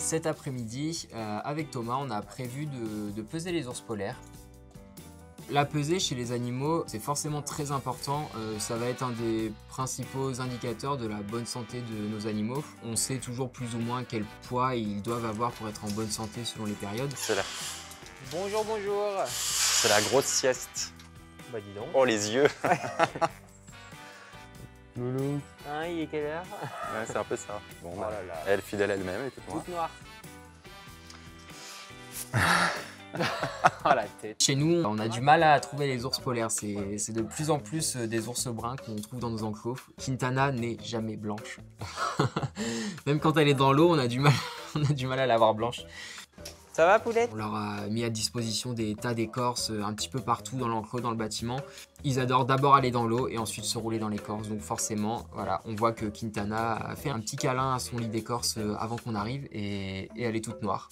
Cet après-midi, avec Thomas, on a prévu de peser les ours polaires. La pesée chez les animaux, c'est forcément très important. Ça va être un des principaux indicateurs de la bonne santé de nos animaux. On sait toujours plus ou moins quel poids ils doivent avoir pour être en bonne santé selon les périodes. C'est là. Bonjour, bonjour. C'est la grosse sieste. Bah dis donc. Oh les yeux. Loulou. Hein, il est quelle heure? Ouais, c'est un peu ça. Bon, Oh là là. elle fidèle elle-même, écoute-moi. Toute noire. Oh la tête. Chez nous, on a du mal à trouver les ours polaires. C'est de plus en plus des ours bruns qu'on trouve dans nos enclos. Quintana n'est jamais blanche. Même quand elle est dans l'eau, on a du mal à la voir blanche. Ça va, poulette? On leur a mis à disposition des tas d'écorces un petit peu partout dans l'enclos, dans le bâtiment. Ils adorent d'abord aller dans l'eau et ensuite se rouler dans l'écorce. Donc forcément, voilà, on voit que Quintana a fait un petit câlin à son lit d'écorce avant qu'on arrive et elle est toute noire.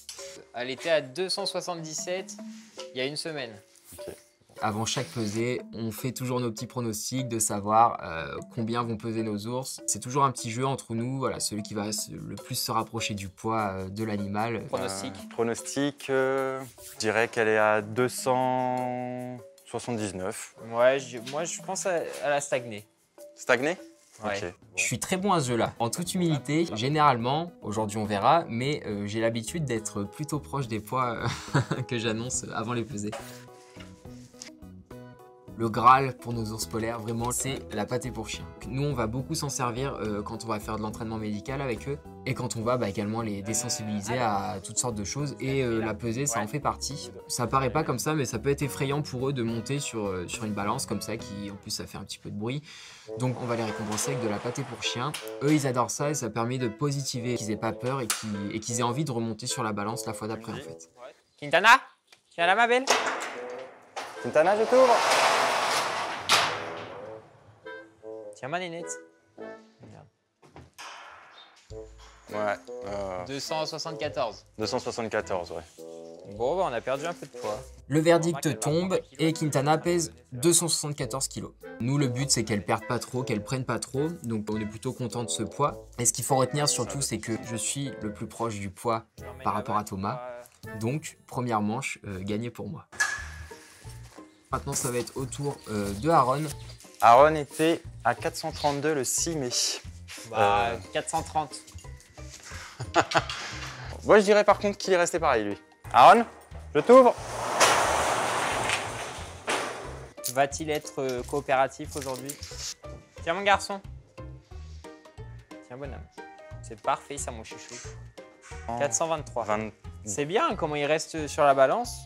Elle était à 277 il y a une semaine. Okay. Avant chaque pesée, on fait toujours nos petits pronostics de savoir combien vont peser nos ours. C'est toujours un petit jeu entre nous, voilà, celui qui va le plus se rapprocher du poids de l'animal. Pronostic? Pronostic, je dirais qu'elle est à 279. Ouais, moi je pense à la stagner. Stagné? Ouais. Ok. Je suis très bon à ce jeu-là. En toute humilité, généralement, aujourd'hui on verra, mais j'ai l'habitude d'être plutôt proche des poids que j'annonce avant les pesées. Le Graal pour nos ours polaires, vraiment, c'est la pâtée pour chien. Nous, on va beaucoup s'en servir quand on va faire de l'entraînement médical avec eux et quand on va également les désensibiliser à toutes sortes de choses. Et la pesée, ça en fait partie. Ça paraît pas comme ça, mais ça peut être effrayant pour eux de monter sur une balance comme ça, qui en plus ça fait un petit peu de bruit. Donc on va les récompenser avec de la pâtée pour chien. Eux, ils adorent ça et ça permet de positiver, qu'ils aient pas peur et qu'ils aient envie de remonter sur la balance la fois d'après en fait. Quintana? Tu es là, ma belle? Quintana, je t'ouvre. Tiens ma nénette. Ouais. 274. 274, ouais. Bon, bah, on a perdu un peu de poids. Le verdict tombe et Quintana pèse 274 kg. Nous, le but, c'est qu'elle perde pas trop, qu'elle prenne pas trop. Donc, on est plutôt content de ce poids. Et ce qu'il faut retenir surtout, c'est que je suis le plus proche du poids par rapport à Thomas. Donc, première manche gagnée pour moi. Maintenant, ça va être au tour de Aaron. Aaron était à 432 le 6 mai. Bah, 430. Moi, je dirais par contre qu'il est resté pareil, lui. Aaron, je t'ouvre. Va-t-il être coopératif aujourd'hui? Tiens, mon garçon. Tiens, bonhomme. C'est parfait, ça, mon chouchou. 423. 20... C'est bien comment il reste sur la balance.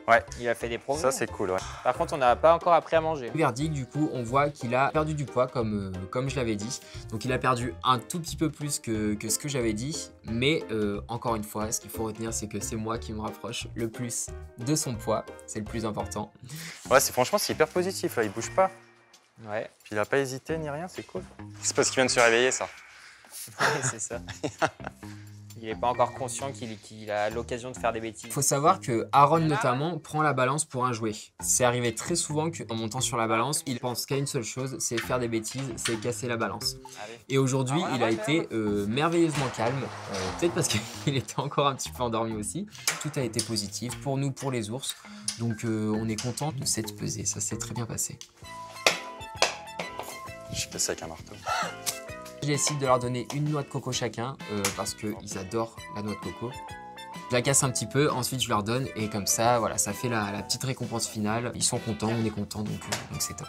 Ouais. Il a fait des progrès. Ça, c'est cool, ouais. Par contre, on n'a pas encore appris à manger. Le verdict, du coup, on voit qu'il a perdu du poids, comme je l'avais dit. Donc, il a perdu un tout petit peu plus que ce que j'avais dit. Mais, encore une fois, ce qu'il faut retenir, c'est que c'est moi qui me rapproche le plus de son poids. C'est le plus important. Ouais, franchement, c'est hyper positif, là. Il bouge pas. Ouais. Puis il a pas hésité ni rien, c'est cool. C'est parce qu'il vient de se réveiller, ça. Ouais, c'est ça. Il n'est pas encore conscient qu'il a l'occasion de faire des bêtises. Il faut savoir que Aaron, notamment, prend la balance pour un jouet. C'est arrivé très souvent qu'en montant sur la balance, il pense qu'à une seule chose, c'est faire des bêtises, c'est casser la balance. Et aujourd'hui, il a été merveilleusement calme, peut-être parce qu'il était encore un petit peu endormi aussi. Tout a été positif pour nous, pour les ours. Donc on est content de cette pesée, ça s'est très bien passé. Je suis passé avec un marteau. J'ai décidé de leur donner une noix de coco chacun parce qu'ils adorent la noix de coco. Je la casse un petit peu, ensuite je leur donne et comme ça, voilà, ça fait la petite récompense finale. Ils sont contents, on est contents, donc c'est top.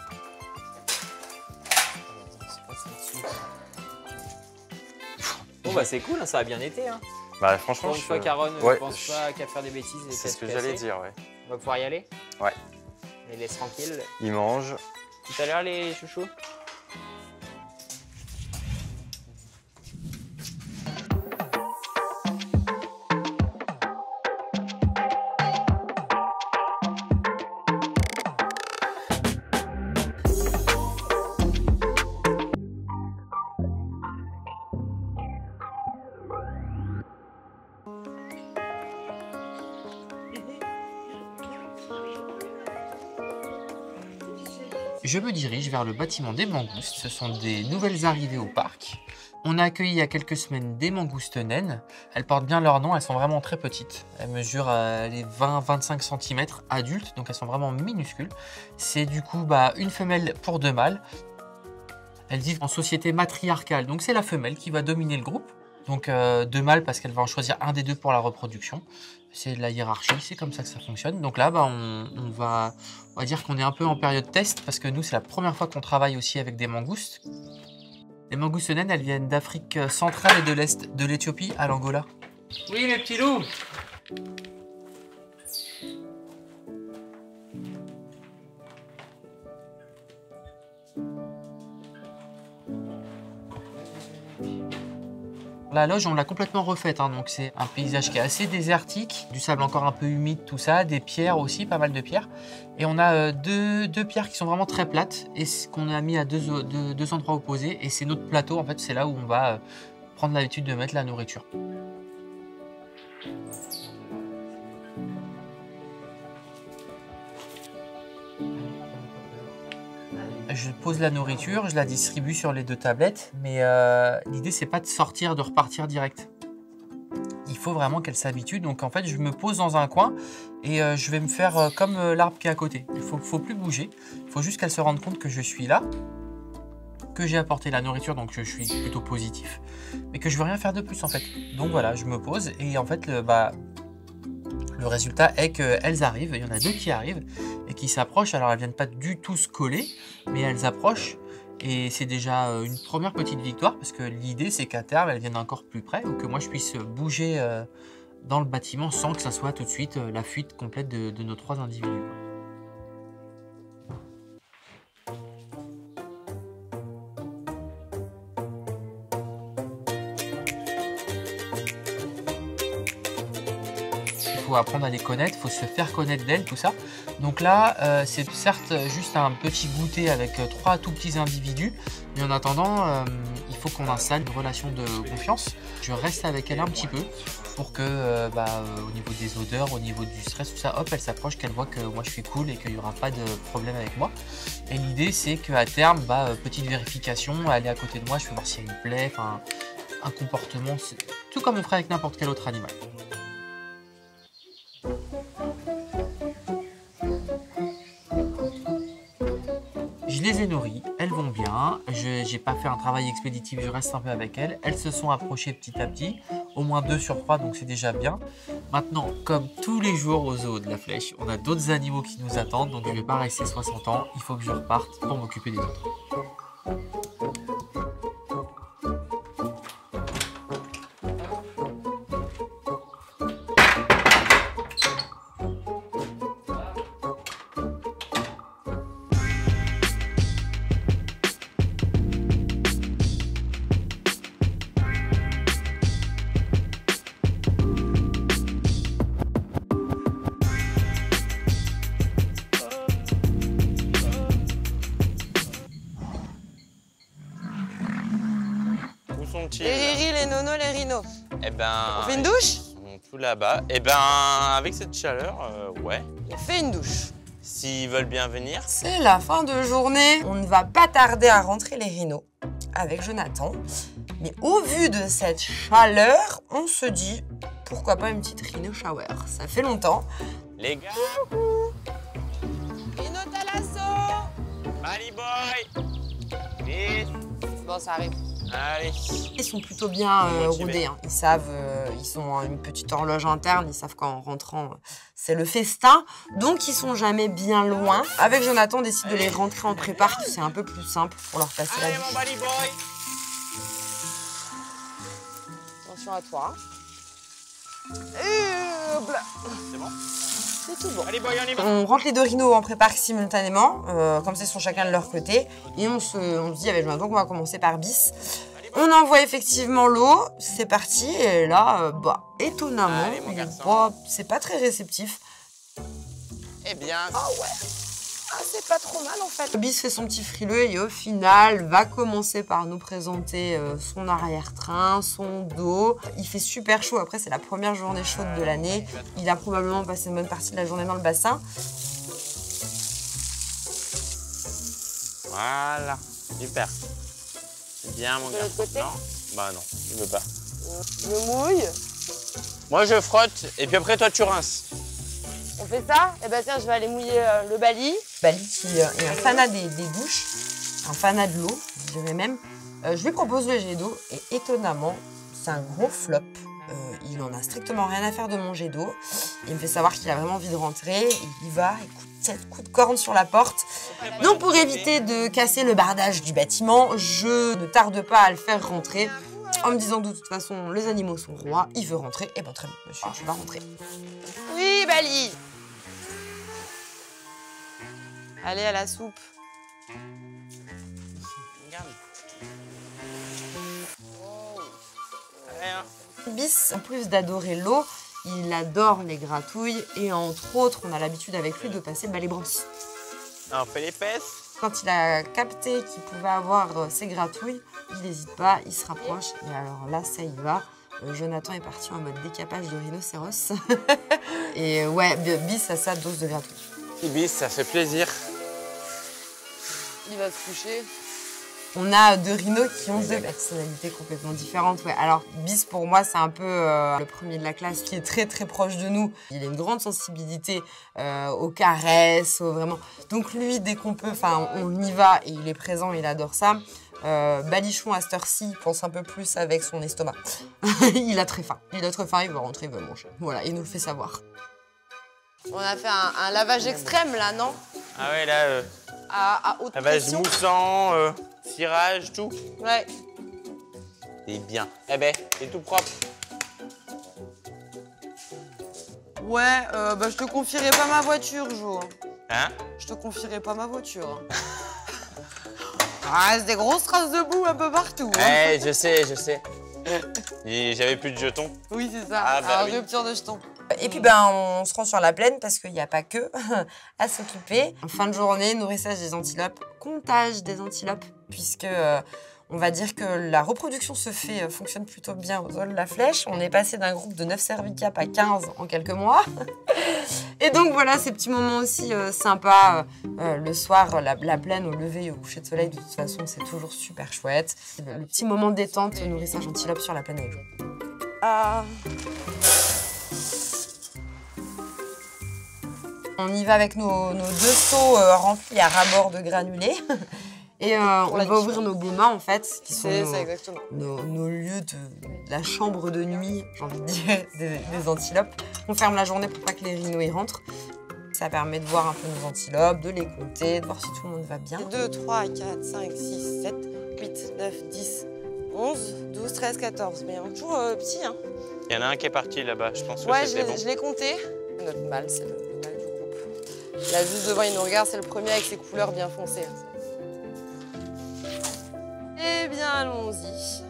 Bon bah c'est cool, hein, ça a bien été. Hein. Bah franchement, Pour une fois qu'Aaron ne pense pas qu'à faire des bêtises et c'est qu'à ce que se j'allais casser. dire, ouais. On va pouvoir y aller? Ouais. On les laisse tranquilles. Il mange. Tout à l'heure les chouchous? Je me dirige vers le bâtiment des Mangoustes. Ce sont des nouvelles arrivées au parc. On a accueilli il y a quelques semaines des mangoustes naines. Elles portent bien leur nom, elles sont vraiment très petites. Elles mesurent les 20-25 cm adultes, donc elles sont vraiment minuscules. C'est du coup une femelle pour 2 mâles. Elles vivent en société matriarcale, donc c'est la femelle qui va dominer le groupe. Donc 2 mâles parce qu'elle va en choisir un des deux pour la reproduction. C'est de la hiérarchie, c'est comme ça que ça fonctionne. Donc là, on va dire qu'on est un peu en période test parce que nous, c'est la première fois qu'on travaille aussi avec des mangoustes. Les mangoustes naines, elles viennent d'Afrique centrale et de l'Est, de l'Éthiopie à l'Angola. Oui, mes petits loups. La loge, on l'a complètement refaite, hein, donc c'est un paysage qui est assez désertique, du sable encore un peu humide, tout ça, des pierres aussi, pas mal de pierres. Et on a deux pierres qui sont vraiment très plates et qu'on a mis à deux endroits opposés. Et c'est notre plateau, en fait, c'est là où on va prendre l'habitude de mettre la nourriture. Je pose la nourriture, je la distribue sur les 2 tablettes, mais l'idée c'est pas de sortir, de repartir direct. Il faut vraiment qu'elle s'habitue, donc en fait je me pose dans un coin et je vais me faire comme l'arbre qui est à côté. Il faut plus bouger, il faut juste qu'elle se rende compte que je suis là, que j'ai apporté la nourriture, donc je suis plutôt positif, mais que je veux rien faire de plus en fait. Donc voilà, je me pose et en fait le résultat est qu'elles arrivent, il y en a 2 qui arrivent et qui s'approchent. Alors elles viennent pas du tout se coller, mais elles approchent et c'est déjà une première petite victoire parce que l'idée c'est qu'à terme elles viennent encore plus près ou que moi je puisse bouger dans le bâtiment sans que ça soit tout de suite la fuite complète de nos 3 individus. Il faut apprendre à les connaître, il faut se faire connaître d'elles, tout ça. Donc là, c'est certes juste un petit goûter avec 3 tout petits individus, mais en attendant, il faut qu'on installe une relation de confiance. Je reste avec elle un petit peu pour que, au niveau des odeurs, au niveau du stress, tout ça, hop, elle s'approche, qu'elle voit que moi je suis cool et qu'il n'y aura pas de problème avec moi. Et l'idée, c'est qu'à terme, petite vérification, elle est à côté de moi, je vais voir si elle me plaît, un comportement, tout comme on ferait avec n'importe quel autre animal. Je les ai nourries, elles vont bien, je n'ai pas fait un travail expéditif, je reste un peu avec elles. Elles se sont approchées petit à petit, au moins 2 sur 3, donc c'est déjà bien. Maintenant, comme tous les jours au zoo de la Flèche, on a d'autres animaux qui nous attendent, donc je ne vais pas rester 60 ans, il faut que je reparte pour m'occuper des autres. Les riris, les nonos, les rhinos. Eh ben... On fait une douche? Ils sont tout là-bas. Eh ben, avec cette chaleur, ouais. On fait une douche. S'ils veulent bien venir. C'est la fin de journée. On ne va pas tarder à rentrer les rhinos avec Jonathan. Mais au vu de cette chaleur, on se dit, pourquoi pas une petite rhino shower? Ça fait longtemps. Les gars. Rhino Talasso. Bali boy. Vite. Bon, ça arrive. Allez. Ils sont plutôt bien rodés, hein. Ils savent, ils ont une petite horloge interne, ils savent qu'en rentrant, c'est le festin. Donc, ils sont jamais bien loin. Avec Jonathan, on décide de les rentrer en prépare, c'est un peu plus simple pour leur passer la Allez, vie. mon Bali boy. Attention à toi. Hop là. C'est bon? C'est tout bon. Allez, boy, on y va. On rentre les 2 rhinos en prépare simultanément, comme ça ils sont chacun de leur côté. Et on se dit avec Jonathan qu'on va commencer par Bis. On envoie effectivement l'eau, c'est parti. Et là, étonnamment, Allez, mon garçon. c'est pas très réceptif. Eh bien... Ah ouais, c'est pas trop mal en fait. Bis fait son petit frileux et au final va commencer par nous présenter son arrière-train, son dos. Il fait super chaud, après c'est la première journée chaude de l'année. Il a probablement passé une bonne partie de la journée dans le bassin. Voilà, super. C'est bien, mon De garçon. l'autre côté? Non. Bah non, il veut pas. Je me mouille. Moi je frotte et puis après toi tu rinces. On fait ça? Eh ben tiens, je vais aller mouiller le Bali. Bali qui est un fanat des douches, un fanat de l'eau, je dirais même. Je lui propose le jet d'eau et étonnamment, c'est un gros flop. Il en a strictement rien à faire de mon jet d'eau. Il me fait savoir qu'il a vraiment envie de rentrer. Il y va, il coup de corne sur la porte. Donc pour éviter de casser le bardage du bâtiment, je ne tarde pas à le faire rentrer. En me disant de toute façon, les animaux sont rois, il veut rentrer. Et bon, très bien, monsieur, tu vas rentrer. Oui, Bali. Allez à la soupe. Regarde. Rien. Bis, en plus d'adorer l'eau, il adore les gratouilles. Et entre autres, on a l'habitude avec lui de passer le balai brancy. On fait l'épaisse. Quand il a capté qu'il pouvait avoir ses gratouilles, il n'hésite pas, il se rapproche. Et alors là, ça y va. Jonathan est parti en mode décapage de rhinocéros. Et ouais, Bis a sa dose de gratouille. Bis, ça fait plaisir. Il va se coucher. On a deux rhinos qui ont deux personnalités complètement différentes. Ouais. Alors, Bis, pour moi, c'est un peu le premier de la classe qui est très, très proche de nous. Il a une grande sensibilité aux caresses, vraiment. Donc, lui, dès qu'on peut, on y va et il est présent, il adore ça. Balichon, à cette heure-ci, pense un peu plus avec son estomac. Il a très faim. Il a très faim, il veut rentrer, il veut manger. Voilà, il nous le fait savoir. On a fait un lavage extrême, là, non? Ah ouais, là, à haute lavage pression. moussant, cirage, tout. Ouais. C'est bien. Eh ben, c'est tout propre. Ouais, je te confierai pas ma voiture, Jo. Hein? Je te confierai pas ma voiture. Ah, c'est des grosses traces de boue un peu partout. Ouais, je sais. J'avais plus de jetons. Oui, c'est ça. Ah, bah alors, oui. rupture de jetons. Et puis, on se rend sur la plaine parce qu'il n'y a pas que à s'occuper. En fin de journée, nourrissage des antilopes, comptage des antilopes, puisque on va dire que la reproduction fonctionne plutôt bien aux zones de la flèche. On est passé d'un groupe de 9 cervicapes à 15 en quelques mois. Et donc voilà, ces petits moments aussi sympas. Le soir, la plaine au lever et au coucher de soleil, de toute façon, c'est toujours super chouette. Le petit moment de détente, nourrissage antilope sur la plaine avec Jo. On y va avec nos deux seaux remplis à ras-bord de granulés. Et on va ouvrir nos baumas, en fait, qui sont nos lieux de la chambre de nuit, j'ai envie de dire, des antilopes. On ferme la journée pour pas que les rhinos y rentrent. Ça permet de voir un peu nos antilopes, de les compter, de voir si tout le monde va bien. 2, 3, 4, 5, 6, 7, 8, 9, 10, 11, 12, 13, 14. Mais on est toujours petit, hein. Il y en a un qui est parti là-bas, je pense que ouais, c'était bon. je l'ai compté. Notre mâle, c'est le mâle du groupe. Là, juste devant, il nous regarde, c'est le premier avec ses couleurs bien foncées. Eh bien, allons-y.